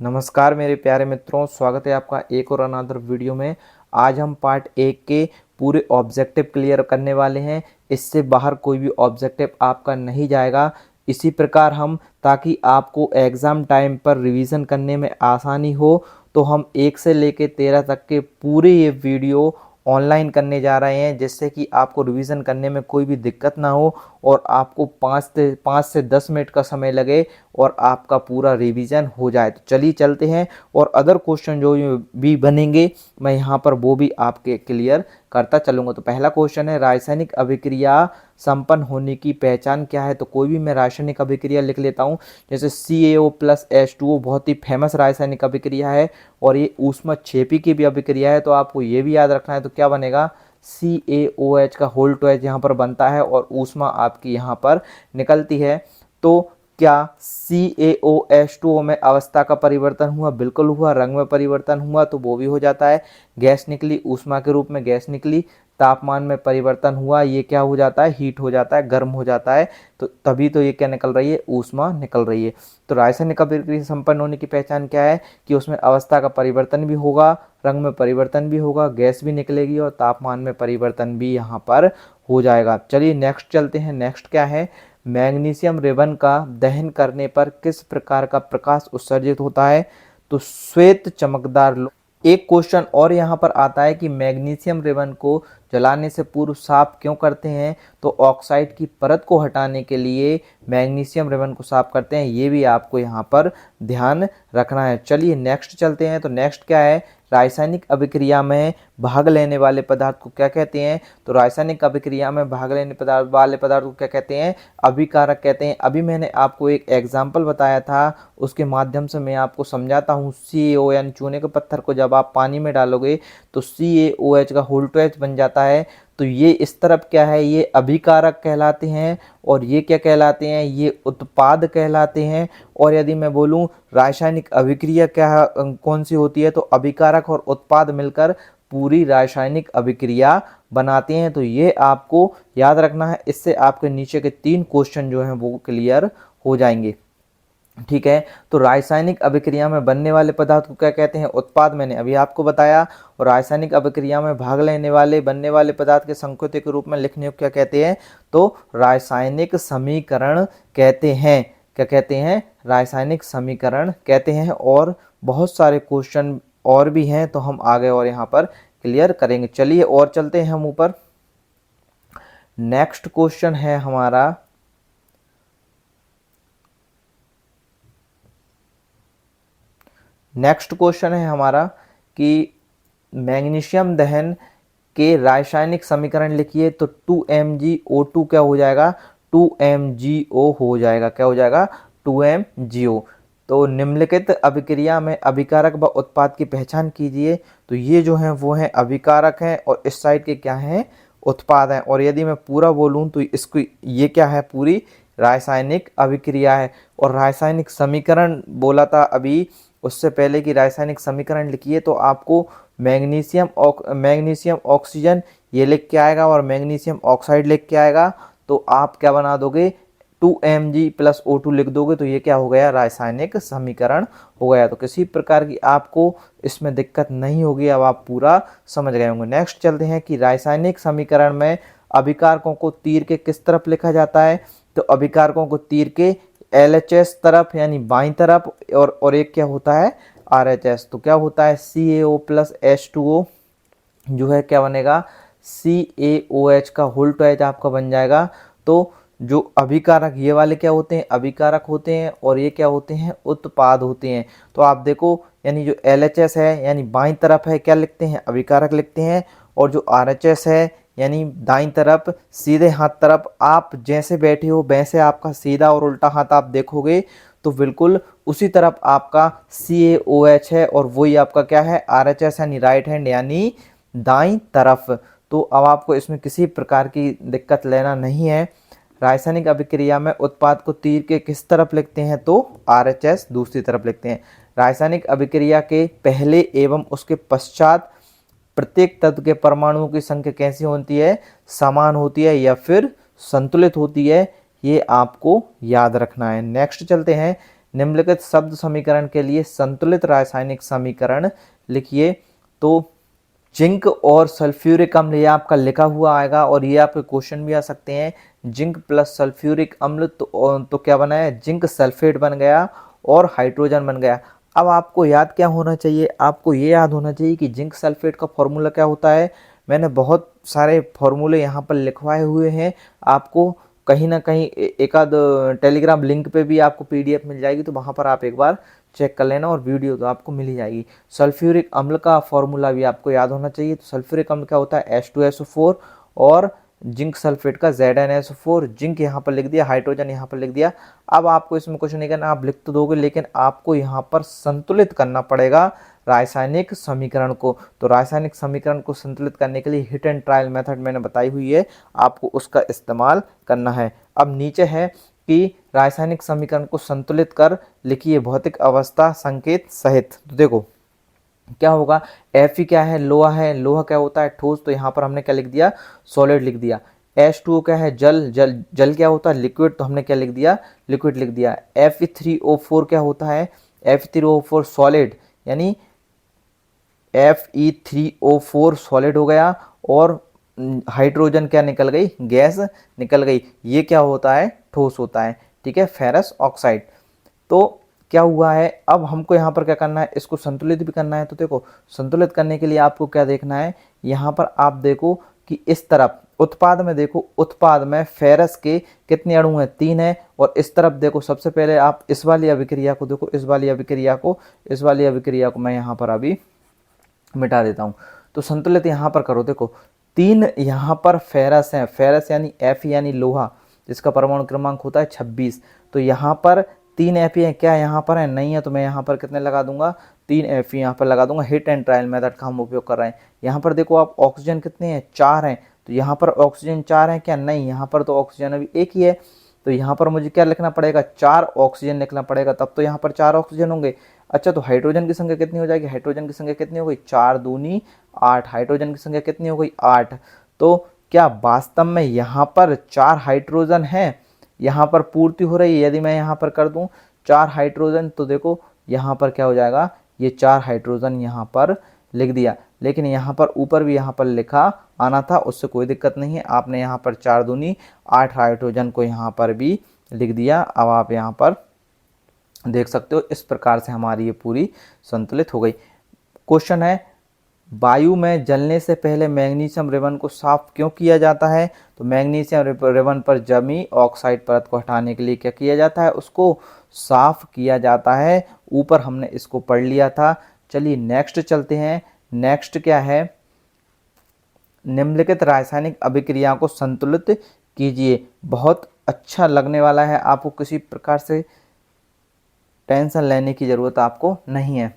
नमस्कार मेरे प्यारे मित्रों, स्वागत है आपका एक और अनदर वीडियो में। आज हम पार्ट 1 के पूरे ऑब्जेक्टिव क्लियर करने वाले हैं। इससे बाहर कोई भी ऑब्जेक्टिव आपका नहीं जाएगा। इसी प्रकार हम, ताकि आपको एग्ज़ाम टाइम पर रिवीजन करने में आसानी हो, तो हम 1 से लेकर 13 तक के पूरे ये वीडियो ऑनलाइन करने जा रहे हैं, जिससे कि आपको रिवीजन करने में कोई भी दिक्कत ना हो और आपको 5 से 10 मिनट का समय लगे और आपका पूरा रिवीजन हो जाए। तो चलिए चलते हैं और अदर क्वेश्चन जो भी बनेंगे मैं यहाँ पर वो भी आपके क्लियर करता चलूँगा। तो पहला क्वेश्चन है, रासायनिक अभिक्रिया संपन्न होने की पहचान क्या है। तो कोई भी मैं रासायनिक अभिक्रिया लिख लेता हूँ, जैसे CaO प्लस H2O बहुत ही फेमस रासायनिक अभिक्रिया है और ये ऊष्मक्षेपी की भी अभिक्रिया है। तो आपको ये भी याद रखना है। तो क्या बनेगा, CaOH का होल टू H यहाँ पर बनता है और ऊष्मा आपकी यहाँ पर निकलती है। तो क्या CaOH2O में अवस्था का परिवर्तन हुआ? बिल्कुल हुआ। रंग में परिवर्तन हुआ तो वो भी हो जाता है। गैस निकली, ऊष्मा के रूप में गैस निकली। तापमान में परिवर्तन हुआ, ये क्या हो जाता है, हीट हो जाता है, गर्म हो जाता है। तो तभी तो ये क्या निकल रही है, ऊष्मा निकल रही है। तो रासायनिक अभिक्रिया संपन्न होने की पहचान क्या है कि उसमें अवस्था का परिवर्तन भी होगा, रंग में परिवर्तन भी होगा, गैस भी निकलेगी और तापमान में परिवर्तन भी यहाँ पर हो जाएगा। चलिए नेक्स्ट चलते हैं। नेक्स्ट क्या है, मैग्नीशियम रिबन का दहन करने पर किस प्रकार का प्रकाश उत्सर्जित होता है। तो श्वेत चमकदार। एक क्वेश्चन और यहाँ पर आता है कि मैग्नीशियम रिबन को जलाने से पूर्व साफ क्यों करते हैं। तो ऑक्साइड की परत को हटाने के लिए मैग्नीशियम रिबन को साफ करते हैं, ये भी आपको यहाँ पर ध्यान रखना है। चलिए नेक्स्ट चलते हैं। तो नेक्स्ट क्या है, रासायनिक अभिक्रिया में भाग लेने वाले पदार्थ को क्या कहते हैं। तो रासायनिक अभिक्रिया में भाग लेने वाले पदार्थ को क्या कहते हैं, अभिकारक कहते हैं। अभी मैंने आपको एक एग्जाम्पल बताया था, उसके माध्यम से मैं आपको समझाता हूँ। CaO यानी चूने के पत्थर को जब आप पानी में डालोगे तो CaOH का होल टू H बन जाता है। तो ये इस तरफ क्या है, ये अभिकारक कहलाते हैं और ये क्या कहलाते हैं, ये उत्पाद कहलाते हैं। और यदि मैं बोलूं रासायनिक अभिक्रिया क्या कौन सी होती है, तो अभिकारक और उत्पाद मिलकर पूरी रासायनिक अभिक्रिया बनाते हैं। तो ये आपको याद रखना है। इससे आपके नीचे के 3 क्वेश्चन जो हैं वो क्लियर हो जाएंगे। ठीक है, तो रासायनिक अभिक्रिया में बनने वाले पदार्थ को क्या कहते हैं, उत्पाद, मैंने अभी आपको बताया। और रासायनिक अभिक्रिया में भाग लेने वाले बनने वाले पदार्थ के संकेत के रूप में लिखने को क्या कहते हैं, तो रासायनिक समीकरण कहते हैं। क्या कहते हैं, रासायनिक समीकरण कहते हैं। और बहुत सारे क्वेश्चन और भी हैं, तो हम आगे और यहाँ पर क्लियर करेंगे। चलिए और चलते हैं हम ऊपर। नेक्स्ट क्वेश्चन है हमारा, नेक्स्ट क्वेश्चन है हमारा कि मैग्नीशियम दहन के रासायनिक समीकरण लिखिए। तो 2MgO2 क्या हो जाएगा, 2MgO हो जाएगा। क्या हो जाएगा, 2MgO। तो निम्नलिखित अभिक्रिया में अभिकारक व उत्पाद की पहचान कीजिए। तो ये जो हैं वो हैं अभिकारक हैं और इस साइड के क्या हैं, उत्पाद हैं। और यदि मैं पूरा बोलूँ तो इसको, ये क्या है, पूरी रासायनिक अभिक्रिया है। और रासायनिक समीकरण बोला था अभी, उससे पहले कि रासायनिक समीकरण लिखिए तो आपको मैग्नीशियम ऑक्सीजन ये लिख के आएगा और मैग्नीशियम ऑक्साइड लिख के आएगा। तो आप क्या बना दोगे, 2Mg प्लस O2 लिख दोगे। तो ये क्या हो गया, रासायनिक समीकरण हो गया। तो किसी प्रकार की आपको इसमें दिक्कत नहीं होगी, अब आप पूरा समझ गए होंगे। नेक्स्ट चलते हैं कि रासायनिक समीकरण में अभिकारकों को तीर के किस तरफ लिखा जाता है। तो अभिकारकों को तीर के LHS तरफ यानी बाईं तरफ, और एक क्या होता है, RHS। तो क्या होता है, CaO प्लस H2O जो है क्या बनेगा, CaOH का होल टू H आपका बन जाएगा। तो जो अभिकारक ये वाले क्या होते हैं, अभिकारक होते हैं और ये क्या होते हैं, उत्पाद होते हैं। तो आप देखो, यानी जो LHS है यानी बाईं तरफ है, क्या लिखते हैं, अभिकारक लिखते हैं। और जो RHS है यानी दाईं तरफ, सीधे हाथ तरफ, आप जैसे बैठे हो वैसे आपका सीधा और उल्टा हाथ आप देखोगे तो बिल्कुल उसी तरफ आपका CaOH है और वही आपका क्या है, RHS यानी राइट हैंड यानी दाईं तरफ। तो अब आपको इसमें किसी प्रकार की दिक्कत लेना नहीं है। रासायनिक अभिक्रिया में उत्पाद को तीर के किस तरफ लिखते हैं, तो RHS दूसरी तरफ लिखते हैं। रासायनिक अभिक्रिया के पहले एवं उसके पश्चात प्रत्येक तत्व के परमाणुओं की संख्या कैसी होती है, समान होती है या फिर संतुलित होती है, ये आपको याद रखना है। नेक्स्ट चलते हैं। निम्नलिखित शब्द समीकरण के लिए संतुलित रासायनिक समीकरण लिखिए। तो जिंक और सल्फ्यूरिक अम्ल ये आपका लिखा हुआ आएगा और ये आपके क्वेश्चन भी आ सकते हैं। जिंक प्लस सल्फ्यूरिक अम्ल तो क्या बना है, जिंक सल्फेट बन गया और हाइड्रोजन बन गया। अब आपको याद क्या होना चाहिए, आपको ये याद होना चाहिए कि जिंक सल्फेट का फॉर्मूला क्या होता है। मैंने बहुत सारे फॉर्मूले यहाँ पर लिखवाए हुए हैं, आपको कहीं ना कहीं एक आध टेलीग्राम लिंक पे भी आपको पीडीएफ मिल जाएगी, तो वहाँ पर आप एक बार चेक कर लेना और वीडियो तो आपको मिल ही जाएगी। सल्फ्यूरिक अम्ल का फॉर्मूला भी आपको याद होना चाहिए। तो सल्फ्यूरिक अम्ल क्या होता है, H2SO4 और जिंक सल्फेट का ZnSO4। जिंक यहाँ पर लिख दिया, हाइड्रोजन यहाँ पर लिख दिया। अब आपको इसमें कुछ नहीं करना, आप लिख तो दोगे लेकिन आपको यहाँ पर संतुलित करना पड़ेगा रासायनिक समीकरण को। तो रासायनिक समीकरण को संतुलित करने के लिए हिट एंड ट्रायल मेथड मैंने बताई हुई है, आपको उसका इस्तेमाल करना है। अब नीचे है कि रासायनिक समीकरण को संतुलित कर लिखिए भौतिक अवस्था संकेत सहित। तो देखो क्या होगा, Fe क्या है, लोहा है। लोहा क्या होता है, ठोस। तो यहाँ पर हमने क्या लिख दिया, सॉलिड लिख दिया। H2O क्या है, जल। जल जल क्या होता है, लिक्विड। तो हमने क्या लिख दिया, लिक्विड लिख दिया। Fe3O4 क्या होता है, Fe3O4 सॉलिड, यानी Fe3O4 सॉलिड हो गया और हाइड्रोजन क्या निकल गई, गैस निकल गई। ये क्या होता है, ठोस होता है। ठीक है, फेरस ऑक्साइड। तो क्या हुआ है, अब हमको यहाँ पर क्या करना है, इसको संतुलित भी करना है। तो देखो संतुलित करने के लिए आपको क्या देखना है, यहाँ पर आप देखो कि इस तरफ उत्पाद में देखो, उत्पाद में फेरस के कितने अणु हैं, 3 हैं। और इस तरफ देखो, सबसे पहले आप इस वाली अभिक्रिया को देखो, इस वाली अभिक्रिया को मैं यहाँ पर अभी मिटा देता हूँ। तो संतुलित यहाँ पर करो, देखो 3 यहाँ पर फेरस हैं। फेरस यानी F यानी लोहा, जिसका परमाणु क्रमांक होता है 26। तो यहाँ पर 3 Fe हैं, क्या यहाँ पर है, नहीं है। तो मैं यहाँ पर कितने लगा दूंगा, 3 Fe यहाँ पर लगा दूंगा। हिट एंड ट्रायल मेथड का हम उपयोग कर रहे हैं। यहाँ पर देखो आप, ऑक्सीजन कितने हैं, 4 हैं। तो यहाँ पर ऑक्सीजन 4 हैं क्या, नहीं, यहाँ पर तो ऑक्सीजन अभी एक ही है। तो यहाँ पर मुझे क्या लिखना पड़ेगा, 4 ऑक्सीजन लिखना पड़ेगा, तब तो यहाँ पर 4 ऑक्सीजन होंगे। अच्छा, तो हाइड्रोजन की संख्या कितनी हो जाएगी, हाइड्रोजन की संख्या कितनी हो गई, 4 दूनी 8। हाइड्रोजन की संख्या कितनी हो गई, 8। तो क्या वास्तव में यहाँ पर 4 हाइड्रोजन हैं, यहाँ पर पूर्ति हो रही है। यदि मैं यहाँ पर कर दूं 4 हाइड्रोजन, तो देखो यहाँ पर क्या हो जाएगा, ये 4 हाइड्रोजन यहाँ पर लिख दिया। लेकिन यहाँ पर ऊपर भी यहाँ पर लिखा आना था, उससे कोई दिक्कत नहीं है। आपने यहाँ पर 4 दूनी 8 हाइड्रोजन को यहाँ पर भी लिख दिया। अब आप यहाँ पर देख सकते हो, इस प्रकार से हमारी ये पूरी संतुलित हो गई। क्वेश्चन है, वायु में जलने से पहले मैग्नीशियम रिबन को साफ क्यों किया जाता है। तो मैग्नीशियम रिबन पर जमी ऑक्साइड परत को हटाने के लिए क्या किया जाता है, उसको साफ किया जाता है। ऊपर हमने इसको पढ़ लिया था। चलिए नेक्स्ट चलते हैं। नेक्स्ट क्या है, निम्नलिखित रासायनिक अभिक्रिया को संतुलित कीजिए। बहुत अच्छा लगने वाला है, आपको किसी प्रकार से टेंशन लेने की जरूरत आपको नहीं है।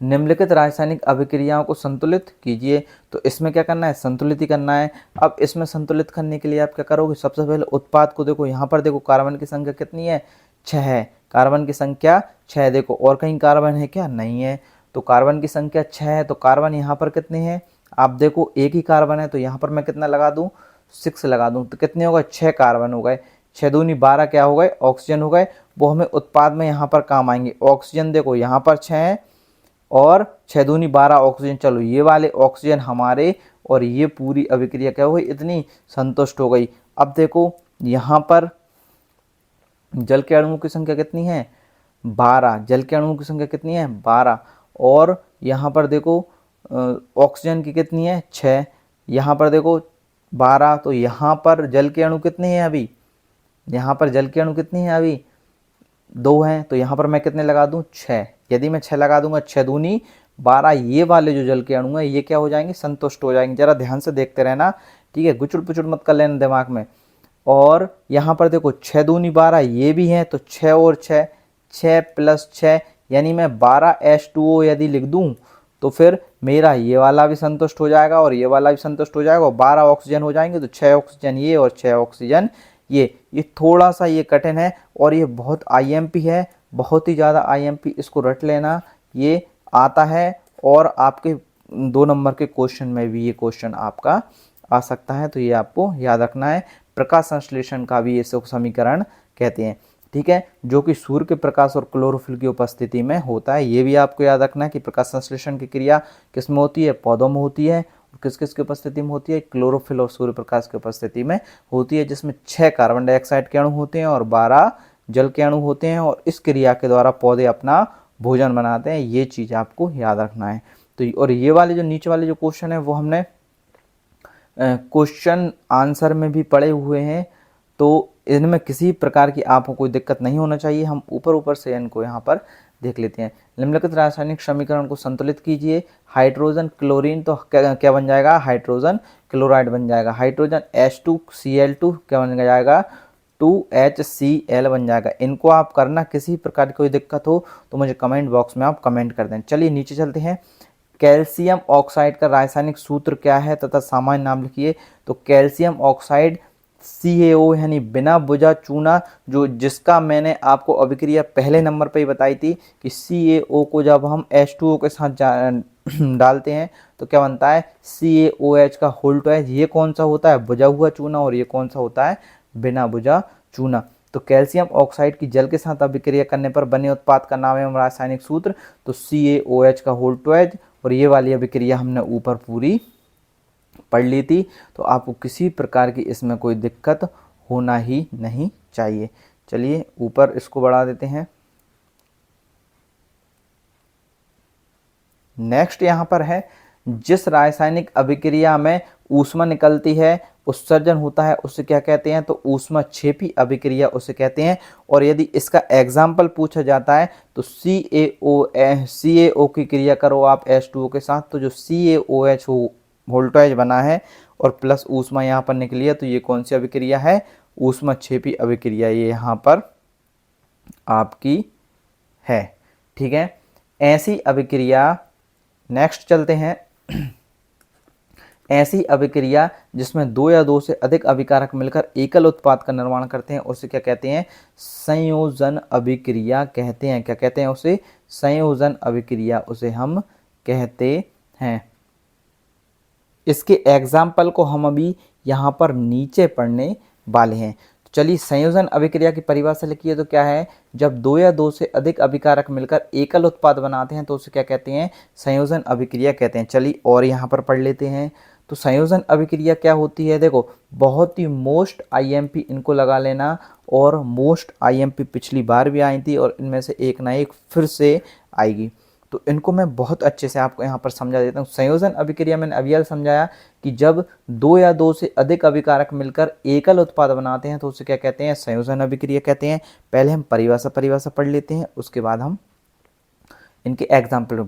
निम्नलिखित रासायनिक अभिक्रियाओं को संतुलित कीजिए। तो इसमें क्या करना है, संतुलित ही करना है। अब इसमें संतुलित करने के लिए आप क्या करोगे, सबसे पहले उत्पाद को देखो, यहाँ पर देखो कार्बन की संख्या कितनी है, 6 है। कार्बन की संख्या 6, देखो और कहीं कार्बन है क्या, नहीं है। तो कार्बन की संख्या 6 है। तो कार्बन यहाँ पर कितने हैं, आप देखो एक ही कार्बन है। तो यहाँ पर मैं कितना लगा दूँ, 6 लगा दूँ। तो कितने हो गए, 6 कार्बन हो गए। 6 दूनी 12 क्या हो गए, ऑक्सीजन हो गए। वो हमें उत्पाद में यहाँ पर काम आएंगे। ऑक्सीजन देखो यहाँ पर 6 है और 6 दूनी 12 ऑक्सीजन। चलो ये वाले ऑक्सीजन हमारे, और ये पूरी अभिक्रिया क्या हो गई, इतनी संतुष्ट हो गई। अब देखो यहाँ पर जल के अणुओं की संख्या कितनी है, 12। जल के अणुओं की संख्या कितनी है, 12। और यहाँ पर देखो ऑक्सीजन की कितनी है, 6। यहाँ पर देखो 12। तो यहाँ पर जल के अणु कितने हैं अभी, यहाँ पर जल के अणु कितने हैं अभी, 2 हैं। तो यहाँ पर मैं कितने लगा दूँ, 6। यदि मैं 6 लगा दूंगा, 6 दूनी 12, ये वाले जो जल के अणु हैं ये क्या हो जाएंगे, संतुष्ट हो जाएंगे। जरा ध्यान से देखते रहना, ठीक है, गुचुड़ पुचुड़ मत कर लेना दिमाग में। और यहाँ पर देखो 6 दूनी 12 ये भी हैं। तो 6 और 6, 6 + 6, यानी मैं 12H2O यदि लिख दूँ तो फिर मेरा ये वाला भी संतुष्ट हो जाएगा और ये वाला भी संतुष्ट हो जाएगा, और 12 ऑक्सीजन हो जाएंगे। तो 6 ऑक्सीजन ये और 6 ऑक्सीजन ये थोड़ा सा ये कठिन है और ये बहुत IMP है, बहुत ही ज़्यादा IMP। इसको रट लेना, ये आता है और आपके 2 नंबर के क्वेश्चन में भी ये क्वेश्चन आपका आ सकता है। तो ये आपको याद रखना है। प्रकाश संश्लेषण का भी ये समीकरण कहते हैं। ठीक है, जो कि सूर्य के प्रकाश और क्लोरोफिल की उपस्थिति में होता है। ये भी आपको याद रखना है कि प्रकाश संश्लेषण की क्रिया किस में होती है, पौधों में होती है। और किस किस की उपस्थिति में होती है, क्लोरोफिल और सूर्य प्रकाश की उपस्थिति में होती है, जिसमें 6 कार्बन डाइऑक्साइड के अणु होते हैं और 12 जल के अणु होते हैं। और इस क्रिया के द्वारा पौधे अपना भोजन बनाते हैं। ये चीज़ आपको याद रखना है। तो और ये वाले जो नीचे वाले जो क्वेश्चन है वो हमने क्वेश्चन आंसर में भी पढ़े हुए हैं, तो इनमें किसी प्रकार की आपको कोई दिक्कत नहीं होना चाहिए। हम ऊपर ऊपर से इनको यहाँ पर देख लेते हैं। निम्नलिखित रासायनिक समीकरण को संतुलित कीजिए। हाइड्रोजन क्लोरीन तो क्या बन जाएगा, हाइड्रोजन क्लोराइड बन जाएगा। हाइड्रोजन H2Cl2 क्या बन जाएगा, 2HCl बन जाएगा। इनको आप करना, किसी प्रकार की कोई दिक्कत हो तो मुझे कमेंट बॉक्स में आप कमेंट कर दें। चलिए नीचे चलते हैं। कैल्शियम ऑक्साइड का रासायनिक सूत्र क्या है तथा सामान्य नाम लिखिए। तो कैल्शियम ऑक्साइड CaO यानी बिना बुझा चूना, जो जिसका मैंने आपको अभिक्रिया पहले नंबर पे ही बताई थी कि CaO को जब हम H2O के साथ डालते हैं तो क्या बनता है, CaOH का होल ट्वाइस। ये कौन सा होता है, बुझा हुआ चूना, और ये कौन सा होता है, बिना बुझा चूना। तो कैल्शियम ऑक्साइड की जल के साथ अभिक्रिया करने पर बने उत्पाद का नाम एवं रासायनिक सूत्र, तो CaOH का होल ट्वाइस। और ये वाली अभिक्रिया हमने ऊपर पूरी पढ़ ली थी, तो आपको किसी प्रकार की इसमें कोई दिक्कत होना ही नहीं चाहिए। चलिए ऊपर इसको बढ़ा देते हैं। नेक्स्ट यहाँ पर है, जिस रासायनिक अभिक्रिया में ऊष्मा निकलती है, उत्सर्जन होता है, उसे क्या कहते हैं, तो ऊष्माक्षेपी अभिक्रिया उसे कहते हैं। और यदि इसका एग्जाम्पल पूछा जाता है तो CaO की क्रिया करो आप H2O के साथ, तो जो CaOH वोल्टेज बना है और प्लस ऊष्मा यहाँ पर निकली है, तो ये कौन सी अभिक्रिया है, ऊष्माक्षेपी अभिक्रिया ये यहाँ पर आपकी है। ठीक है, ऐसी अभिक्रिया, नेक्स्ट चलते हैं। ऐसी अभिक्रिया जिसमें 2 या 2 से अधिक अभिकारक मिलकर एकल उत्पाद का निर्माण करते हैं, उसे क्या कहते हैं, संयोजन अभिक्रिया कहते हैं। क्या कहते हैं उसे, संयोजन अभिक्रिया उसे हम कहते हैं। इसके एग्जाम्पल को हम अभी यहाँ पर नीचे पढ़ने वाले हैं। तो चलिए संयोजन अभिक्रिया की परिभाषा लिखिए। तो क्या है, जब 2 या 2 से अधिक अभिकारक मिलकर एकल उत्पाद बनाते हैं तो उसे क्या कहते हैं, संयोजन अभिक्रिया कहते हैं। चलिए और यहाँ पर पढ़ लेते हैं। तो संयोजन अभिक्रिया क्या होती है, देखो बहुत ही मोस्ट IMP इनको लगा लेना, और मोस्ट IMP पिछली बार भी आई थी और इनमें से एक ना एक फिर से आएगी। तो इनको मैं बहुत अच्छे से आपको यहाँ पर समझा देता हूँ। संयोजन अभिक्रिया मैंने अभी समझाया कि जब 2 या 2 से अधिक अभिकारक मिलकर एकल उत्पाद बनाते हैं तो उसे क्या कहते हैं, संयोजन अभिक्रिया कहते हैं। पहले हम परिभाषा पढ़ लेते हैं, उसके बाद हम इनके एग्जाम्पल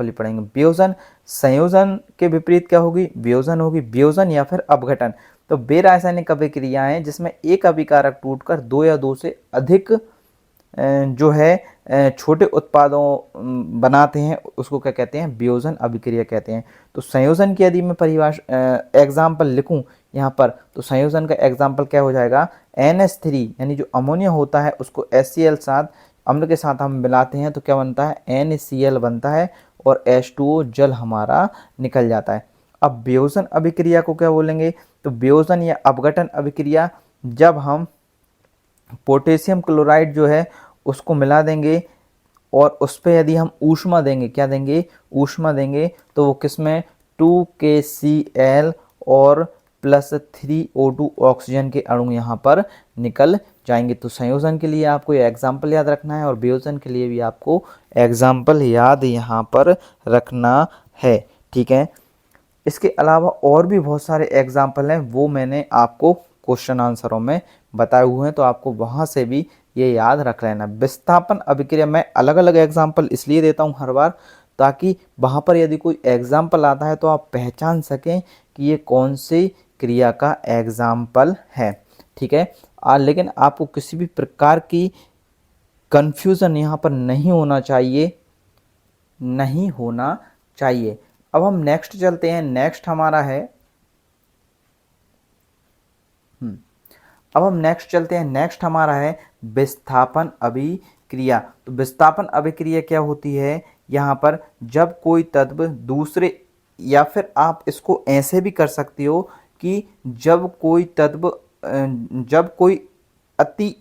ही पढ़ेंगे। वियोजन, संयोजन के विपरीत क्या होगी, वियोजन होगी। वियोजन या फिर अपघटन, तो वे रासायनिक अभिक्रियाएं जिसमें एक अभिकारक टूटकर 2 या 2 से अधिक जो है छोटे उत्पादों बनाते हैं, उसको क्या कहते हैं, वियोजन अभिक्रिया कहते हैं। तो संयोजन की यदि मैं परिभाषा एग्जाम्पल लिखूं यहाँ पर, तो संयोजन का एग्जाम्पल क्या हो जाएगा, NH3 यानी जो अमोनिया होता है उसको HCl साथ अम्ल के साथ हम मिलाते हैं तो क्या बनता है, NaCl बनता है और H2O जल हमारा निकल जाता है। अब वियोजन अभिक्रिया को क्या बोलेंगे, तो वियोजन या अपघटन अभिक्रिया, जब हम पोटेशियम क्लोराइड जो है उसको मिला देंगे और उस पर यदि हम ऊष्मा देंगे, क्या देंगे, ऊष्मा देंगे, तो वो किसमें, 2KCl और +3O2 ऑक्सीजन के अणु यहाँ पर निकल जाएंगे। तो संयोजन के लिए आपको ये एग्जाम्पल याद रखना है और वियोजन के लिए भी आपको एग्जाम्पल याद यहाँ पर रखना है। ठीक है, इसके अलावा और भी बहुत सारे एग्जाम्पल हैं, वो मैंने आपको क्वेश्चन आंसरों में बताए हुए हैं, तो आपको वहाँ से भी ये याद रख लेना। विस्थापन अभिक्रिया मैं अलग अलग एग्जाम्पल इसलिए देता हूँ हर बार, ताकि वहाँ पर यदि कोई एग्जाम्पल आता है तो आप पहचान सकें कि ये कौन सी क्रिया का एग्जाम्पल है। ठीक है, लेकिन आपको किसी भी प्रकार की कन्फ्यूज़न यहाँ पर नहीं होना चाहिए, नहीं होना चाहिए। अब हम नेक्स्ट चलते हैं। नेक्स्ट हमारा है, अब हम नेक्स्ट चलते हैं। नेक्स्ट हमारा है विस्थापन अभिक्रिया। तो विस्थापन अभिक्रिया क्या होती है, यहाँ पर जब कोई तत्व दूसरे, या फिर आप इसको ऐसे भी कर सकते हो कि जब कोई तत्व, जब कोई अति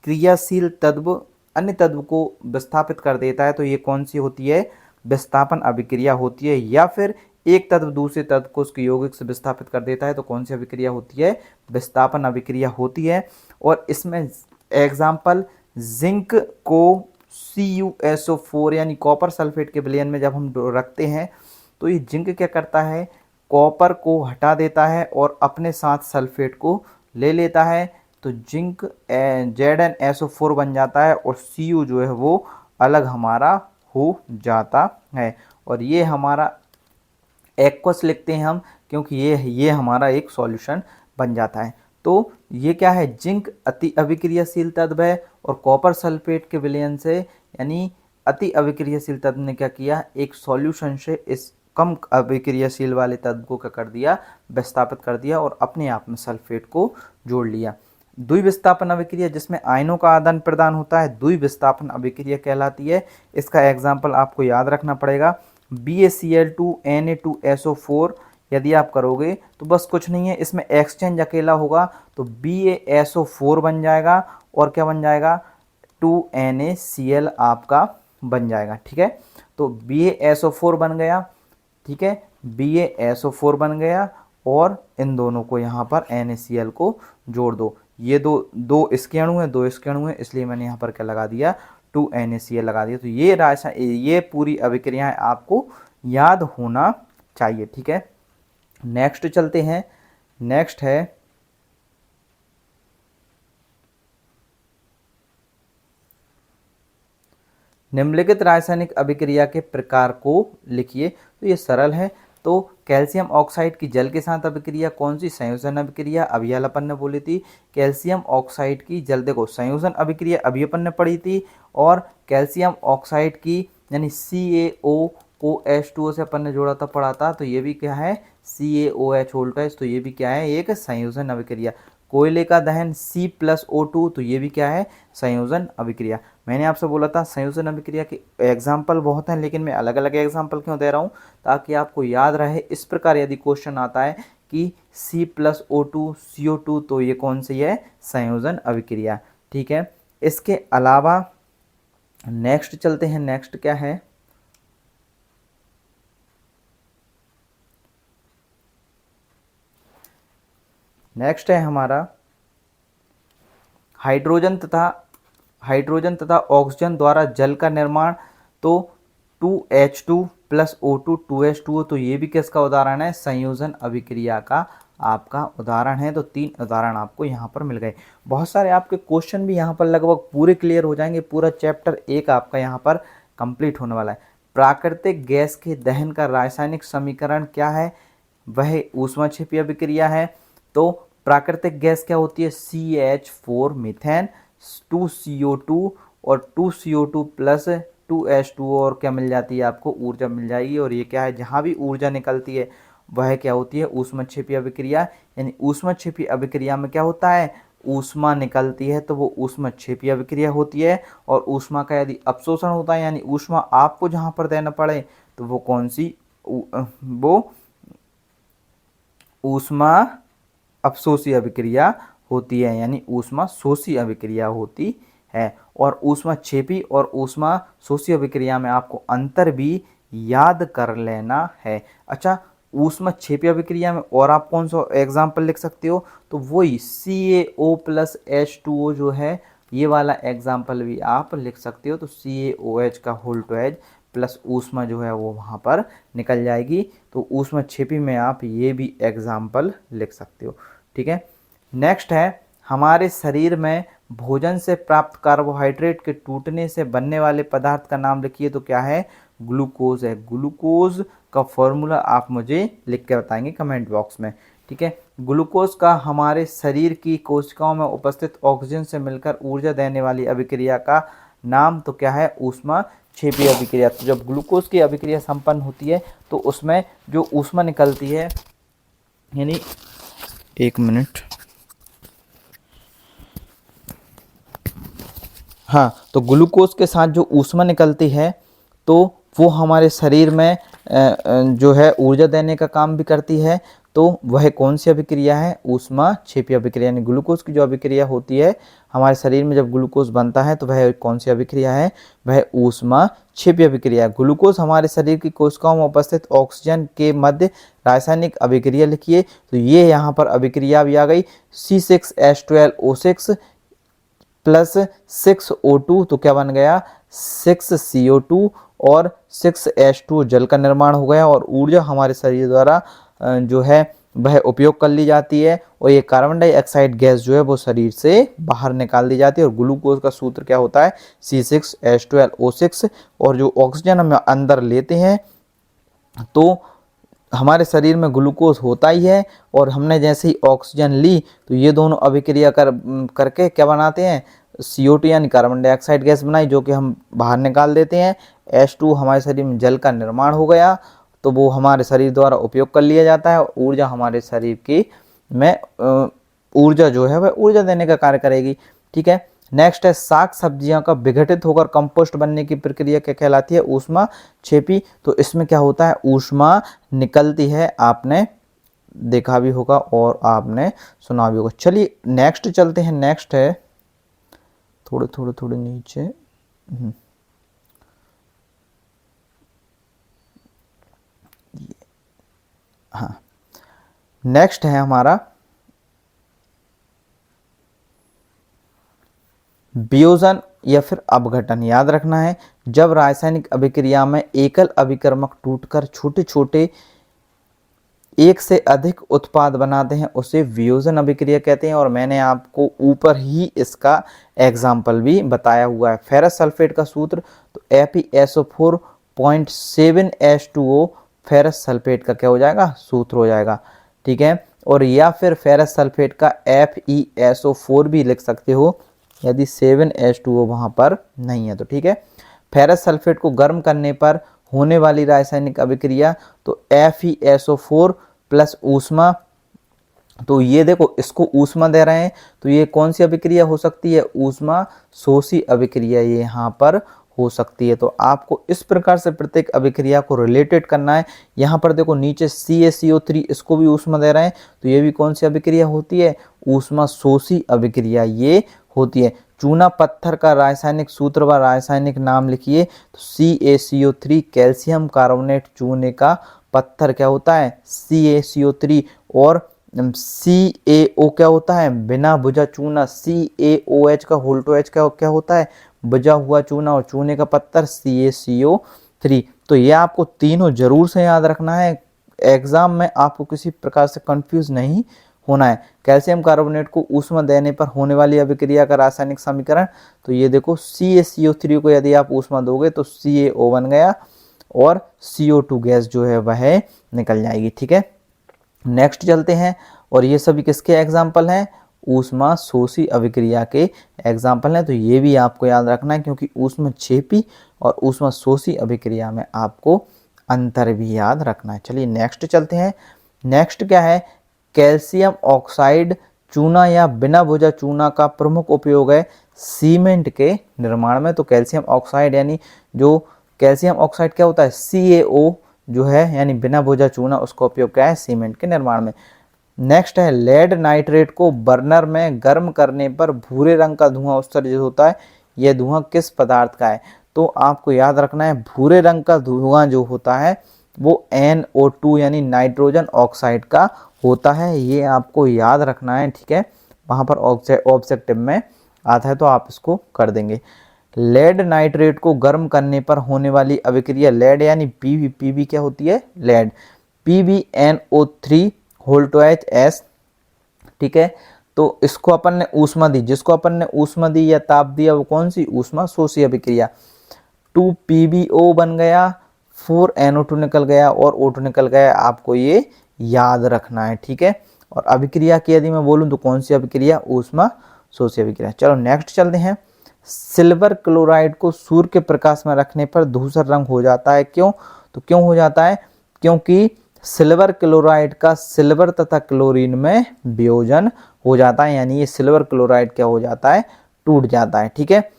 क्रियाशील तत्व अन्य तत्व को विस्थापित कर देता है तो ये कौन सी होती है, विस्थापन अभिक्रिया होती है। या फिर एक तत्व दूसरे तत्व को उसके यौगिक से विस्थापित कर देता है तो कौन सी अभिक्रिया होती है, विस्थापन अभिक्रिया होती है। और इसमें एग्जाम्पल जिंक को CuSO4 यानी कॉपर सल्फेट के विलयन में जब हम रखते हैं तो ये जिंक क्या करता है, कॉपर को हटा देता है और अपने साथ सल्फेट को ले लेता है तो जिंक ZnSO4 बन जाता है और Cu जो है वो अलग हमारा हो जाता है। और ये हमारा एक्वस लिखते हैं हम क्योंकि ये हमारा एक सॉल्यूशन बन जाता है। तो ये क्या है, जिंक अति अभिक्रियाशील तत्व है और कॉपर सल्फेट के विलयन से यानी अति अभिक्रियाशील तत्व ने क्या किया, एक सॉल्यूशन से इस कम अभिक्रियाशील वाले तत्व को क्या कर दिया, विस्थापित कर दिया और अपने आप में सल्फेट को जोड़ लिया। द्विविस्थापन अभिक्रिया जिसमें आयनों का आदान प्रदान होता है द्विविस्थापन अभिक्रिया कहलाती है। इसका एग्जाम्पल आपको याद रखना पड़ेगा, BaCl2 Na2SO4 यदि आप करोगे तो बस कुछ नहीं है, इसमें एक्सचेंज अकेला होगा तो BaSO4 बन जाएगा और क्या बन जाएगा, 2NaCl आपका बन जाएगा। ठीक है, तो BaSO4 बन गया। ठीक है, BaSO4 बन गया और इन दोनों को यहाँ पर NaCl को जोड़ दो। ये दो इसके अणु हैं, दो इसके अणु हैं, इसलिए मैंने यहाँ पर क्या लगा दिया, 2NaCl लगा दिया। तो ये पूरी अभिक्रियाएं आपको याद होना चाहिए। ठीक है, नेक्स्ट चलते हैं। नेक्स्ट है निम्नलिखित रासायनिक अभिक्रिया के प्रकार को लिखिए। तो ये सरल है। तो कैल्शियम ऑक्साइड की जल के साथ अभिक्रिया कौन सी, संयोजन अभिक्रिया। अभी अपन ने बोली थी कैल्शियम ऑक्साइड की जल, देखो संयोजन अभिक्रिया अभी अपन ने पढ़ी थी। और कैल्शियम ऑक्साइड की यानी CaO को H2O से अपन ने जोड़ा था, पढ़ा था, तो ये भी क्या है, CaOH, तो ये भी क्या है, एक संयोजन अभिक्रिया। कोयले का दहन C+O2, तो ये भी क्या है, संयोजन अभिक्रिया। मैंने आपसे बोला था संयोजन अभिक्रिया के एग्जाम्पल बहुत हैं, लेकिन मैं अलग अलग एग्जाम्पल क्यों दे रहा हूँ, ताकि आपको याद रहे। इस प्रकार यदि क्वेश्चन आता है कि C+O2 CO2, तो ये कौन सी है, संयोजन अभिक्रिया। ठीक है, इसके अलावा नेक्स्ट चलते हैं। नेक्स्ट क्या है, नेक्स्ट है हमारा हाइड्रोजन तथा ऑक्सीजन द्वारा जल का निर्माण। तो 2H2 + O2 2H2O, तो ये भी किसका उदाहरण है, संयोजन अभिक्रिया का आपका उदाहरण है। तो 3 उदाहरण आपको यहाँ पर मिल गए। बहुत सारे आपके क्वेश्चन भी यहाँ पर लगभग पूरे क्लियर हो जाएंगे। पूरा चैप्टर 1 आपका यहाँ पर कंप्लीट होने वाला है। प्राकृतिक गैस के दहन का रासायनिक समीकरण क्या है, वह ऊष्माक्षेपी अभिक्रिया है। तो प्राकृतिक गैस क्या होती है, CH4 मीथेन, 2CO2 और 2CO2 + 2H2O और क्या मिल जाती है आपको, ऊर्जा मिल जाएगी। और ये क्या है, जहाँ भी ऊर्जा निकलती है वह क्या होती है, ऊष्माक्षेपी अभिक्रिया। यानी ऊष्माक्षेपी अभिक्रिया में क्या होता है, ऊष्मा निकलती है तो वो ऊष्माक्षेपी अभिक्रिया होती है। और ऊष्मा का यदि अपशोषण होता है यानी ऊष्मा आपको जहाँ पर देना पड़े तो वो कौन सी, वो ऊष्मा अपशोषी अभिक्रिया होती है, यानी ऊष्मा शोषी अभिक्रिया होती है। और ऊष्माक्षेपी और ऊष्मा शोषी अभिक्रिया में आपको अंतर भी याद कर लेना है। अच्छा, ऊष्माक्षेपी अभिक्रिया में और आप कौन सा एग्जाम्पल लिख सकते हो, तो वही CaO + H2O जो है, ये वाला एग्जाम्पल भी आप लिख सकते हो। तो CaOH का होल टू एज प्लस ऊष्मा जो है वो वहाँ पर निकल जाएगी। तो ऊष्माक्षेपी में आप ये भी एग्जाम्पल लिख सकते हो। ठीक है, नेक्स्ट है हमारे शरीर में भोजन से प्राप्त कार्बोहाइड्रेट के टूटने से बनने वाले पदार्थ का नाम लिखिए। तो क्या है, ग्लूकोज है। ग्लूकोज का फॉर्मूला आप मुझे लिख के बताएंगे कमेंट बॉक्स में। ठीक है, ग्लूकोज का हमारे शरीर की कोशिकाओं में उपस्थित ऑक्सीजन से मिलकर ऊर्जा देने वाली अभिक्रिया का नाम तो क्या है, ऊष्माक्षेपी अभिक्रिया। तो जब ग्लूकोज की अभिक्रिया संपन्न होती है तो उसमें जो ऊष्मा निकलती है, यानी 1 मिनट, हाँ, तो ग्लूकोज के साथ जो ऊष्मा निकलती है तो वो हमारे शरीर में जो है ऊर्जा देने का काम भी करती है। तो वह कौन सी अभिक्रिया है? ऊष्माक्षेपी अभिक्रिया। यानी ग्लूकोज की जो अभिक्रिया होती है हमारे शरीर में, जब ग्लूकोज बनता है तो वह कौन सी अभिक्रिया है? वह ऊष्माक्षेपी अभिक्रिया। ग्लूकोज हमारे शरीर की कोशिकाओं में उपस्थित ऑक्सीजन के मध्य रासायनिक अभिक्रिया लिखिए। तो ये यहाँ पर अभिक्रिया भी आ गई, C6H12O6 प्लस 6O2, तो क्या बन गया? 6CO2 और 6H2 जल का निर्माण हो गया। और ऊर्जा हमारे शरीर द्वारा जो है वह उपयोग कर ली जाती है, और ये कार्बन डाइऑक्साइड गैस जो है वो शरीर से बाहर निकाल दी जाती है। और ग्लूकोज का सूत्र क्या होता है? C6H12O6। और जो ऑक्सीजन हम अंदर लेते हैं तो हमारे शरीर में ग्लूकोज होता ही है, और हमने जैसे ही ऑक्सीजन ली तो ये दोनों अभिक्रिया करके क्या बनाते हैं? CO2 यानी कार्बन डाइऑक्साइड गैस बनाई, जो कि हम बाहर निकाल देते हैं। H2 हमारे शरीर में जल का निर्माण हो गया, तो वो हमारे शरीर द्वारा उपयोग कर लिया जाता है। ऊर्जा हमारे शरीर की में ऊर्जा जो है वह ऊर्जा देने का कार्य करेगी। ठीक है, नेक्स्ट है साग सब्जियां का विघटित होकर कंपोस्ट बनने की प्रक्रिया क्या कहलाती है? ऊष्माक्षेपी। तो इसमें क्या होता है? ऊष्मा निकलती है, आपने देखा भी होगा और आपने सुना भी होगा। चलिए नेक्स्ट चलते हैं। नेक्स्ट है थोड़े नीचे, हाँ, नेक्स्ट है हमारा वियोजन या फिर अपघटन। याद रखना है, जब रासायनिक अभिक्रिया में एकल अभिकर्मक टूटकर छोटे छोटे एक से अधिक उत्पाद बनाते हैं उसे वियोजन अभिक्रिया कहते हैं। और मैंने आपको ऊपर ही इसका एग्जाम्पल भी बताया हुआ है। फेरस सल्फेट का सूत्र, तो FeSO4.7H2O फेरस सल्फेट का क्या हो जाएगा? सूत्र हो जाएगा। ठीक है, और या फिर फेरस सल्फेट का FeSO4 भी लिख सकते हो यदि 7H2O वहां पर नहीं है तो। ठीक है, फेरस सल्फेट को गर्म करने पर होने वाली रासायनिक अभिक्रिया, तो FeSO4 प्लस ऊष्मा। तो ये देखो, इसको ऊष्मा दे रहे हैं, तो ये कौन सी अभिक्रिया हो सकती है? ऊष्मा शोषी अभिक्रिया ये यहाँ पर हो सकती है। तो आपको इस प्रकार से प्रत्येक अभिक्रिया को रिलेटेड करना है। यहाँ पर देखो नीचे CaCO3, इसको भी ऊष्मा दे रहे हैं, तो ये भी कौन सी अभिक्रिया होती है? ऊष्मा शोषी अभिक्रिया ये होती है। चूना पत्थर का रासायनिक सूत्र व रासायनिक नाम लिखिए। तो CaCO3 कैल्शियम कार्बोनेट चूने का पत्थर क्या होता है? CaCO3। और CaO क्या होता है? बिना बुझा चूना। CaOH का होल्टो H का क्या होता है? बुझा हुआ चूना। और चूने का पत्थर CaCO3। तो ये आपको तीनों जरूर से याद रखना है, एग्जाम में आपको किसी प्रकार से कंफ्यूज नहीं होना है। कैल्शियम कार्बोनेट को ऊष्मा देने पर होने वाली अभिक्रिया का रासायनिक समीकरण, तो ये देखो CaCO3 को यदि आप ऊष्मा दोगे तो CaO बन गया, और CO2 गैस जो है वह निकल जाएगी। ठीक है, नेक्स्ट चलते हैं। और ये सभी किसके एग्जाम्पल हैं? ऊष्मा शोषी अभिक्रिया के एग्जाम्पल हैं। तो ये भी आपको याद रखना है, क्योंकि ऊष्माक्षेपी और ऊष्मा शोषी अभिक्रिया में आपको अंतर भी याद रखना है। चलिए नेक्स्ट चलते हैं। नेक्स्ट क्या है? कैल्शियम ऑक्साइड चूना या बिना भुजा चूना का प्रमुख उपयोग है सीमेंट के निर्माण में। तो कैल्शियम ऑक्साइड यानी जो कैल्शियम ऑक्साइड क्या होता है? CaO जो है, यानी बिना भुजा चूना, उसका उपयोग क्या है? सीमेंट के निर्माण में। नेक्स्ट है लेड नाइट्रेट को बर्नर में गर्म करने पर भूरे रंग का धुआं उत्सर्जित होता है। यह धुआं किस पदार्थ का है? तो आपको याद रखना है, भूरे रंग का धुआं जो होता है वो NO2 यानी नाइट्रोजन ऑक्साइड का होता है। ये आपको याद रखना है। ठीक है, वहाँ पर ऑब्जेक्टिव में आता है तो आप इसको कर देंगे। लेड नाइट्रेट को गर्म करने पर होने वाली अभिक्रिया, लेड यानी पीबी क्या होती है? लेड। PbNO3 होल्टो H। ठीक है, तो इसको अपन ने ऊष्मा दी, जिसको अपन ने ऊष्मा दी या ताप दिया वो कौन सी? ऊष्मा शोषी अभिक्रिया। 2PbO बन गया, 4NO2 निकल गया और O2 निकल गया। आपको ये याद रखना है। ठीक है, और अभिक्रिया की यदि मैं बोलूं तो कौन सी अभिक्रिया? ऊष्मा शोषी अभिक्रिया। चलो नेक्स्ट चलते हैं। सिल्वर क्लोराइड को सूर्य के प्रकाश में रखने पर धूसर रंग हो जाता है, क्यों? तो क्यों हो जाता है? क्योंकि सिल्वर क्लोराइड का सिल्वर तथा क्लोरीन में वियोजन हो जाता है, यानी ये सिल्वर क्लोराइड क्या हो जाता है? टूट जाता है। ठीक है,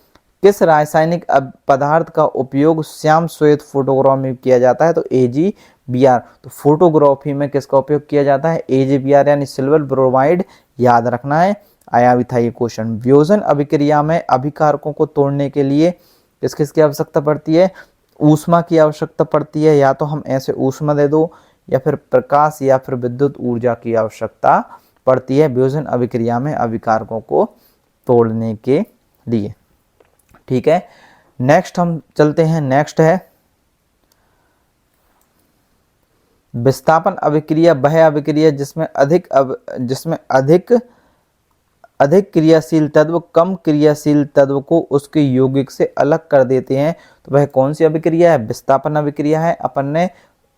किस रासायनिक पदार्थ का उपयोग श्याम श्वेत फोटोग्राफी में किया जाता है? तो AgBr। तो फोटोग्राफी में किसका उपयोग किया जाता है? AgBr यानी सिल्वर ब्रोमाइड, याद रखना है, आया भी था ये क्वेश्चन। वियोजन अभिक्रिया में अभिकारकों को तोड़ने के लिए किस किस की आवश्यकता पड़ती है? ऊष्मा की आवश्यकता पड़ती है, या तो हम ऐसे ऊष्मा दे दो, या फिर प्रकाश या फिर विद्युत ऊर्जा की आवश्यकता पड़ती है वियोजन अभिक्रिया में अभिकारकों को तोड़ने के लिए। ठीक है, नेक्स्ट हम चलते हैं। नेक्स्ट है विस्थापन अभिक्रिया। वह अभिक्रिया जिसमें अधिक क्रियाशील तत्व कम क्रियाशील तत्व को उसके यौगिक से अलग कर देते हैं, तो वह कौन सी अभिक्रिया है? विस्थापन अभिक्रिया है। अपन ने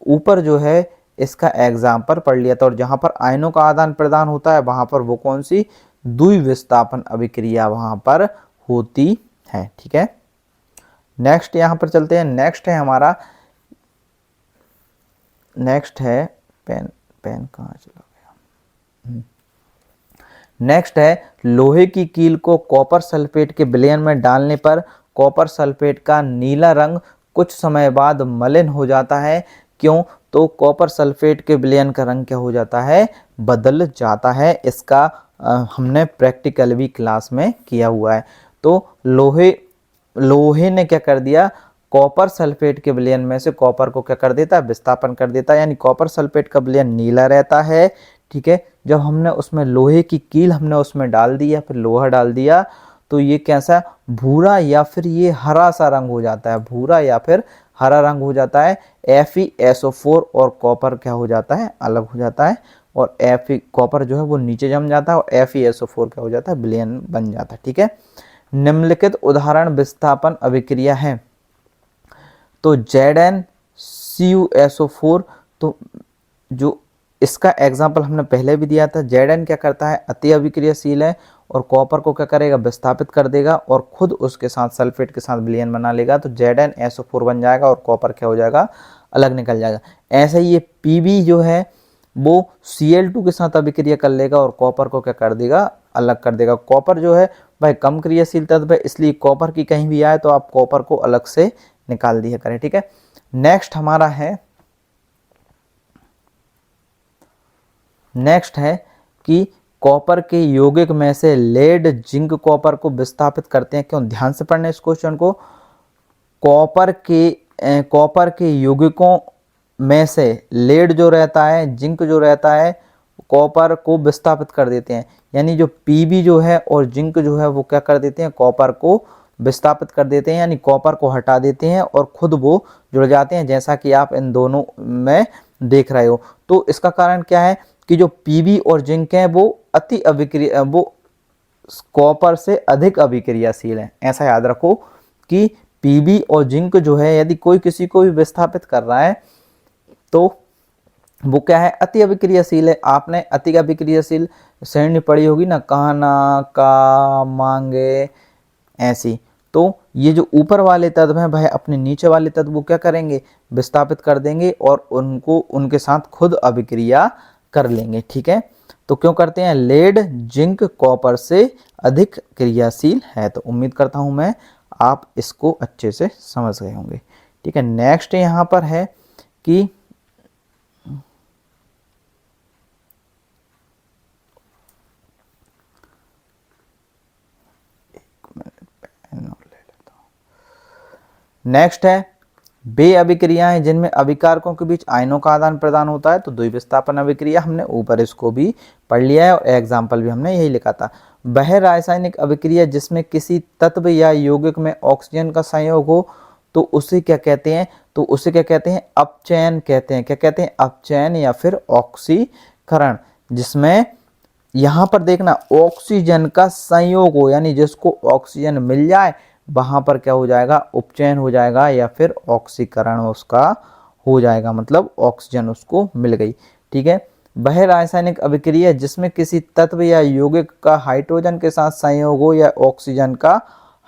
ऊपर जो है इसका एग्जाम्पल पढ़ लिया था, और जहां पर आयनों का आदान प्रदान होता है वहां पर वो कौन सी? द्विविस्थापन अभिक्रिया वहां पर होती है। ठीक है, नेक्स्ट यहां पर चलते हैं। नेक्स्ट है हमारा, नेक्स्ट है पेन कहाँ चला गया? नेक्स्ट है लोहे की कील को कॉपर सल्फेट के विलयन में डालने पर कॉपर सल्फेट का नीला रंग कुछ समय बाद मलिन हो जाता है। क्यों? तो कॉपर सल्फेट के विलयन का रंग क्या हो जाता है? बदल जाता है। इसका हमने प्रैक्टिकल भी क्लास में किया हुआ है। तो लोहे ने क्या कर दिया? कॉपर सल्फेट के विलयन में से कॉपर को क्या कर देता है? विस्थापन कर देता है, यानी कॉपर सल्फेट का विलयन नीला रहता है। ठीक है, जब हमने उसमें लोहे की कील हमने उसमें डाल दी या फिर लोहा डाल दिया, तो ये कैसा? भूरा या फिर ये हरा सा रंग हो जाता है, भूरा या फिर हरा रंग हो जाता है। FeSO4 और कॉपर क्या हो जाता है? अलग हो जाता है, और कॉपर जो है वो नीचे जम जाता है, और FeSO4 क्या हो जाता है? विलयन बन जाता है। ठीक है, निम्नलिखित उदाहरण विस्थापन अभिक्रिया है। तो ZnCuSO4, तो जो इसका एग्जाम्पल हमने पहले भी दिया था। Zn क्या करता है? अति अभिक्रियाशील है, और कॉपर को क्या करेगा? विस्थापित कर देगा, और खुद उसके साथ सल्फेट के साथ विलयन बना लेगा, तो ZnSO4 बन जाएगा, और कॉपर क्या हो जाएगा? अलग निकल जाएगा। ऐसे ही ये Pb जो है वो Cl2 के साथ अभिक्रिया कर लेगा, और कॉपर को क्या कर देगा? अलग कर देगा। कॉपर जो है भाई कम क्रियाशील तत्व है, इसलिए कॉपर की कहीं भी आए तो आप कॉपर को अलग से निकाल दिया करें। ठीक है, नेक्स्ट हमारा है, नेक्स्ट है कि कॉपर के यौगिक में से लेड जिंक कॉपर को विस्थापित करते हैं। क्यों? ध्यान से पढ़ना इस क्वेश्चन को। कॉपर के यौगिकों में से लेड जो रहता है, जिंक जो रहता है, कॉपर को विस्थापित कर देते हैं। यानी जो Pb जो है और जिंक जो है वो क्या कर देते हैं? कॉपर को विस्थापित कर देते हैं, यानी कॉपर को हटा देते हैं, और खुद वो जुड़ जाते हैं, जैसा कि आप इन दोनों में देख रहे हो। तो इसका कारण क्या है कि जो Pb और जिंक है वो वो कॉपर से अधिक अभिक्रियाशील है। ऐसा याद रखो कि Pb और जिंक जो है यदि कोई किसी को भी विस्थापित कर रहा है तो वो क्या है? अति अभिक्रियाशील है। आपने अति अभिक्रियाशील श्रेणी पढ़ी होगी ना, कहना का मांगे ऐसी। तो ये जो ऊपर वाले तत्व हैं भाई अपने नीचे वाले तत्व को क्या करेंगे? विस्थापित कर देंगे, और उनको उनके साथ खुद अभिक्रिया कर लेंगे। ठीक है, तो क्यों करते हैं? लेड जिंक कॉपर से अधिक क्रियाशील है। तो उम्मीद करता हूं मैं आप इसको अच्छे से समझ गए होंगे। ठीक है, नेक्स्ट यहां पर है कि नेक्स्ट है वे अभिक्रियाएं जिनमें अभिकारकों के बीच आयनों का आदान प्रदान होता है। तो द्विविस्थापन अभिक्रिया हमने ऊपर इसको भी पढ़ लिया है, और एग्जाम्पल भी हमने यही लिखा था। वह रासायनिक अभिक्रिया जिसमें किसी तत्व या यौगिक में ऑक्सीजन का संयोग हो, तो उसे क्या कहते हैं? तो उसे क्या कहते हैं? अपचयन कहते हैं। क्या कहते हैं? अपचयन या फिर ऑक्सीकरण। जिसमें यहां पर देखना ऑक्सीजन का संयोग हो, यानी जिसको ऑक्सीजन मिल जाए वहां पर क्या हो जाएगा? उपचयन हो जाएगा, या फिर ऑक्सीकरण उसका हो जाएगा, मतलब ऑक्सीजन उसको मिल गई। ठीक है, वह रासायनिक अभिक्रिया जिसमें किसी तत्व या यौगिक का हाइड्रोजन के साथ संयोग हो या ऑक्सीजन का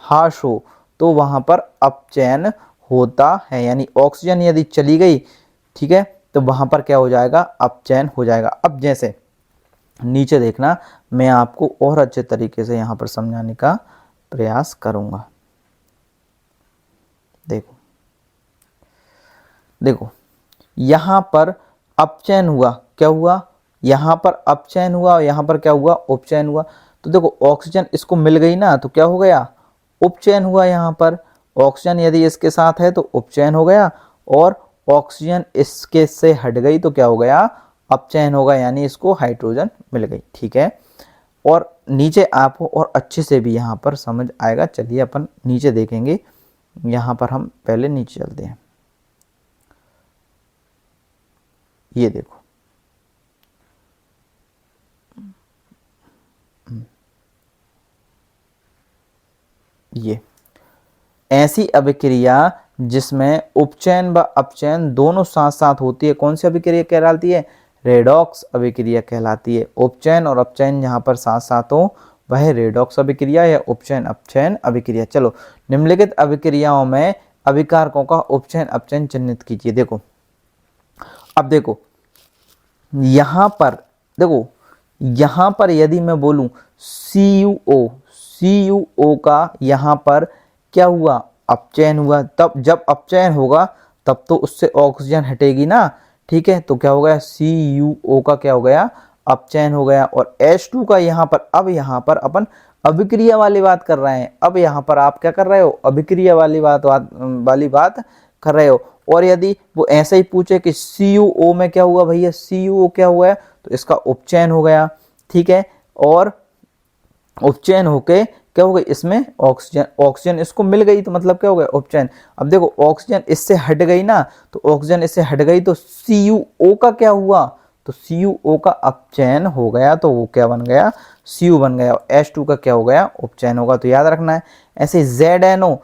ह्रास हो, तो वहां पर अपचयन होता है, यानी ऑक्सीजन यदि चली गई, ठीक है, तो वहां पर क्या हो जाएगा? अपचयन हो जाएगा। अब जैसे नीचे देखना, मैं आपको और अच्छे तरीके से यहाँ पर समझाने का प्रयास करूँगा। देखो देखो यहाँ पर अपचयन हुआ, क्या हुआ, यहाँ पर अपचयन हुआ और यहाँ पर क्या हुआ, उपचयन हुआ। तो देखो ऑक्सीजन इसको मिल गई ना, तो क्या हो गया, उपचयन हुआ। यहाँ पर ऑक्सीजन यदि इसके साथ है तो उपचयन हो गया, और ऑक्सीजन इसके से हट गई तो क्या हो गया, अपचयन होगा, यानी इसको हाइड्रोजन मिल गई। ठीक है, और नीचे आपको और अच्छे से भी यहाँ पर समझ आएगा। चलिए अपन नीचे देखेंगे। यहाँ पर हम पहले नीचे चलते हैं। ये देखो, ये ऐसी अभिक्रिया जिसमें उपचयन व अपचयन दोनों साथ साथ होती है, कौन सी अभिक्रिया कहलाती है, रेडॉक्स अभिक्रिया कहलाती है। उपचयन और अपचयन जहां पर साथ साथ हो वह रेडॉक्स अभिक्रिया या उपचयन अपचयन अभिक्रिया। चलो, निम्नलिखित अभिक्रियाओं में अभिकारकों का उपचयन अपचयन चिन्हित कीजिए। देखो, अब देखो यहां पर, देखो यहां पर यदि मैं बोलूं CuO का यहां पर क्या हुआ, अपचयन हुआ। तब जब अपचयन होगा तब तो उससे ऑक्सीजन हटेगी ना। ठीक है, तो क्या हो गया, CuO का क्या हो गया, अपचयन हो गया। और H2 का यहाँ पर, अब यहाँ पर अपन अभिक्रिया वाली बात कर रहे हैं। अब यहाँ पर आप क्या कर रहे हो, अभिक्रिया वाली बात कर रहे हो। और यदि वो ऐसे ही पूछे कि CuO में क्या हुआ भैया, CuO क्या हुआ है, तो इसका उपचयन हो गया। ठीक है, और उपचयन होके क्या हो गई, इसमें ऑक्सीजन इसको मिल गई, तो मतलब क्या हो गया, उपचयन। अब देखो ऑक्सीजन इससे हट गई ना, तो ऑक्सीजन इससे हट गई तो CuO का क्या हुआ, तो CuO का अपचयन हो गया, तो वो क्या बन गया, Cu बन गया। और H2 का क्या हो गया, उपचयन होगा, तो याद रखना है। ऐसे ZNO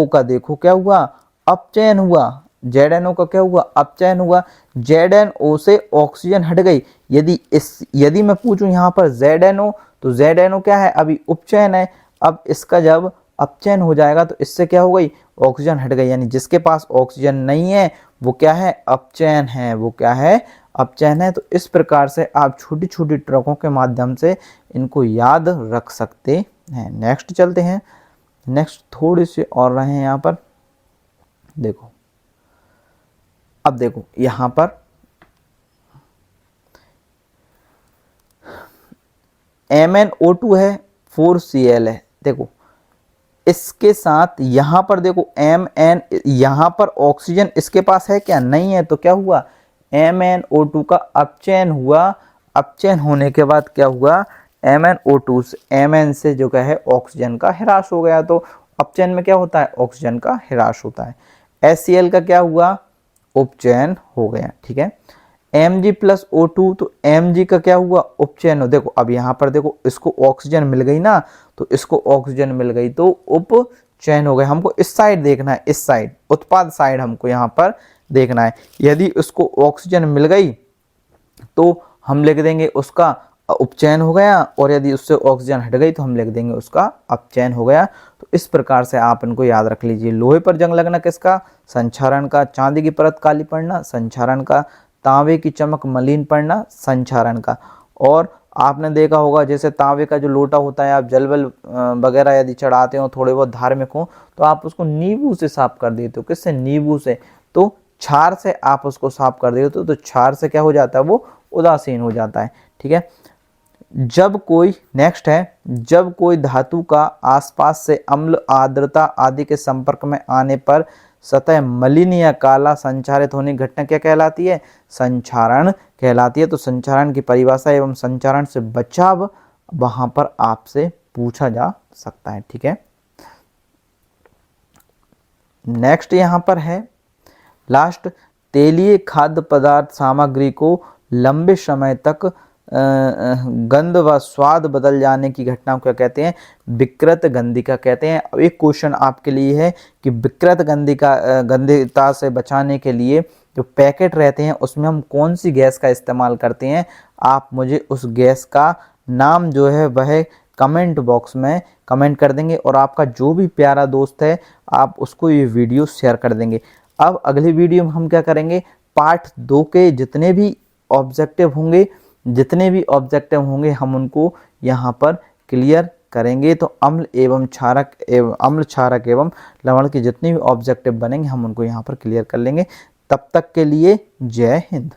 का देखो क्या हुआ, अपचयन हुआ। ZNO का क्या हुआ, अपचयन हुआ। ZNO से ऑक्सीजन हट गई। यदि मैं पूछूं यहाँ पर ZNO, तो ZNO क्या है, अभी उपचयन है। अब इसका जब अपचयन हो जाएगा तो इससे क्या हो गई, ऑक्सीजन हट गई, यानी जिसके पास ऑक्सीजन नहीं है वो क्या है, अपचयन है, वो क्या है, अपचयन है। तो इस प्रकार से आप छोटी छोटी ट्रिकों के माध्यम से इनको याद रख सकते हैं। नेक्स्ट चलते हैं। नेक्स्ट थोड़ी सी और रहे हैं यहाँ पर। देखो, अब देखो यहाँ पर MnO2 है, 4Cl है। देखो इसके साथ यहाँ पर देखो Mn, यहाँ पर ऑक्सीजन इसके पास है क्या, नहीं है, तो क्या हुआ, MnO2 का अपचयन हुआ। अपचयन होने के बाद क्या हुआ, MnO2 से, Mn से जो क्या है ऑक्सीजन का ह्रास हो गया। तो अपचयन में क्या होता है, ऑक्सीजन का ह्रास होता है। HCl का क्या हुआ, उपचयन हो गया। ठीक है, Mg+O2, तो Mg का क्या हुआ, उपचयन हो। देखो अब यहाँ पर देखो इसको ऑक्सीजन मिल गई ना, तो इसको ऑक्सीजन मिल गई तो उपचयन हो गया। हमको इस साइड देखना है, इस साइड उत्पाद साइड हमको यहाँ पर देखना है। यदि उसको ऑक्सीजन मिल गई तो हम लिख देंगे उसका उपचयन हो गया, और यदि उससे ऑक्सीजन हट गई तो हम लिख देंगे उसका अपचयन हो गया। तो इस प्रकार से आप इनको याद रख लीजिए। लोहे पर जंग लगना किसका, संक्षारण का। चांदी की परत काली पड़ना, संक्षारण का। तांबे की चमक मलिन पड़ना, संक्षारण का। और आपने देखा होगा जैसे तांबे का जो लोटा होता है, आप जलवल वगैरह यदि चढ़ाते हो, थोड़े बहुत धार्मिक हो, तो आप उसको नींबू से साफ कर देते हो। किससे, नींबू से। तो क्षार से आप उसको साफ कर देते हो, तो क्षार से क्या हो जाता है, वो उदासीन हो जाता है। ठीक है, जब कोई, नेक्स्ट है, जब कोई धातु का आसपास से अम्ल, आर्द्रता आदि के संपर्क में आने पर सतह मलिन या काला संचारित होने की घटना क्या कहलाती है, संचारण कहलाती है। तो संचारण की परिभाषा एवं संचारण से बचाव वहां पर आपसे पूछा जा सकता है। ठीक है, नेक्स्ट यहां पर है लास्ट, तेलीय खाद्य पदार्थ सामग्री को लंबे समय तक गंध व स्वाद बदल जाने की घटना को क्या कहते हैं, विकृत गंधिका कहते हैं। अब एक क्वेश्चन आपके लिए है कि विकृत गंधिता से बचाने के लिए जो पैकेट रहते हैं उसमें हम कौन सी गैस का इस्तेमाल करते हैं। आप मुझे उस गैस का नाम जो है वह कमेंट बॉक्स में कमेंट कर देंगे, और आपका जो भी प्यारा दोस्त है आप उसको ये वीडियो शेयर कर देंगे। अब अगली वीडियो में हम क्या करेंगे, पार्ट 2 के जितने भी ऑब्जेक्टिव होंगे हम उनको यहाँ पर क्लियर करेंगे तो अम्ल एवं क्षारक एवं लवण के जितने भी ऑब्जेक्टिव बनेंगे हम उनको यहाँ पर क्लियर कर लेंगे। तब तक के लिए जय हिंद।